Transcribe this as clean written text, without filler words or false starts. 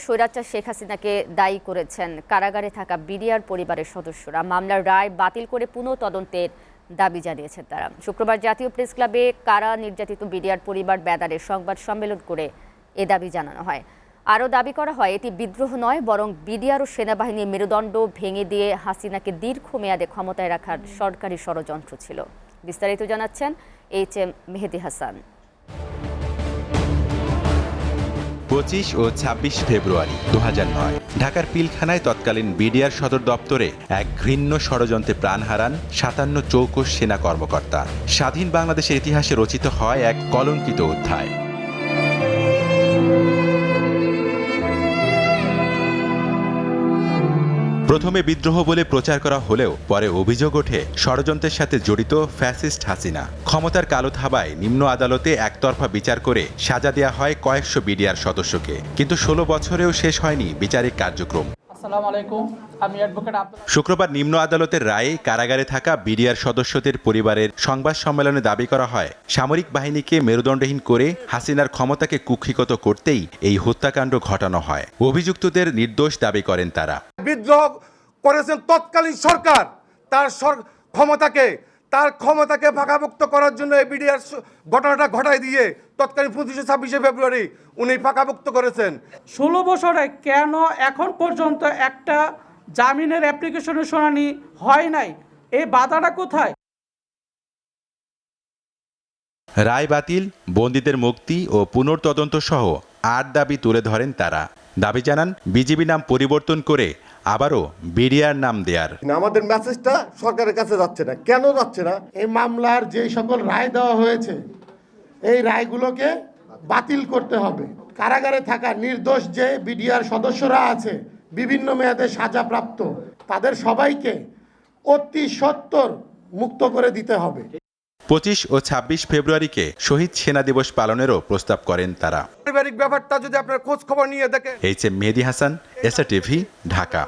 স্বৈরাচার শেখ হাসিনাকে দায়ী করেছেন কারাগারে থাকা বিডিআর পরিবারের সদস্যরা। মামলার রায় বাতিল করে পুনঃ তদন্তের দাবি জানিয়েছেন তারা। শুক্রবার জাতীয় প্রেস ক্লাবে কারা নির্যাতিত বিডিআর পরিবার ব্যানারের সংবাদ সম্মেলন করে এ দাবি জানানো হয়। আরও দাবি করা হয়, এটি বিদ্রোহ নয়, বরং বিডিআর ও সেনাবাহিনীর মেরুদণ্ড ভেঙে দিয়ে হাসিনাকে দীর্ঘমেয়াদে ক্ষমতায় রাখার সরকারি ষড়যন্ত্র ছিল। বিস্তারিত জানাচ্ছেন HM মেহেদী হাসান। 25 ও 26 ফেব্রুয়ারি 2009 ঢাকার পিলখানায় তৎকালীন বিডিআর সদর দপ্তরে এক ঘৃণ্য ষড়যন্ত্রে প্রাণ হারান 57 চৌকস সেনা কর্মকর্তা। স্বাধীন বাংলাদেশের ইতিহাসে রচিত হয় এক কলঙ্কিত অধ্যায়। প্রথমে বিদ্রোহ বলে প্রচার করা হলেও পরে অভিযোগ ওঠে ষড়যন্ত্রের সাথে জড়িত ফ্যাসিস্ট হাসিনা। ক্ষমতার কালো থাবায় নিম্ন আদালতে একতরফা বিচার করে সাজা দেওয়া হয় কয়েকশো বিডিআর সদস্যকে, কিন্তু 16 বছরেও শেষ হয়নি বিচারিক কার্যক্রম। শুক্রবার নিম্ন আদালতের রায়ে কারাগারে থাকা বিডিআর সদস্যদের পরিবারের সংবাদ সম্মেলনে দাবি করা হয়, সামরিক বাহিনীকে মেরুদণ্ডহীন করে হাসিনার ক্ষমতাকে কুক্ষিগত করতেই এই হত্যাকাণ্ড ঘটানো হয়। অভিযুক্তদের নির্দোষ দাবি করেন তারা। বিদ্রোহ করেছেন তৎকালীন সরকার, তার ক্ষমতাকে ফাঁকামুক্ত করার জন্য এই বিডিআর ঘটনাটা ঘটাই দিয়ে তৎকালীন 25-26 ফেব্রুয়ারি উনি ফাঁকামুক্ত করেছেন। 16 বছরে কেন এখন পর্যন্ত একটা জামিনের অ্যাপ্লিকেশনের শুনানি হয় নাই? এই বাধাটা কোথায়? রায় বাতিল, বন্দীদের মুক্তি ও পুনর্তদন্ত সহ 8 দাবি তুলে ধরেন তারা। দাবি জানান বিজিবি নাম পরিবর্তন করে আবারও বিডিআর নাম দেয়ার। আমাদের মেসেজটা সরকারের কাছে যাচ্ছে না। কেন যাচ্ছে না? এই মামলার যে সকল রায় দেওয়া হয়েছে এই রায়গুলোকে বাতিল করতে হবে। কারাগারে থাকা নির্দোষ যে বিডিআর সদস্যরা আছে, বিভিন্ন মেয়াদে সাজাপ্রাপ্ত, তাদের সবাইকে অতি সত্বর মুক্ত করে দিতে হবে। 25 ও 26 ফেব্রুয়ারিকে শহীদ সেনা দিবস পালনেরও প্রস্তাব করেন তারা। পারিবারিক ব্যাপারটা যদি আপনার খোঁজ খবর নিয়ে দেখেন। HM মেহেদী হাসান, SRTV, ঢাকা।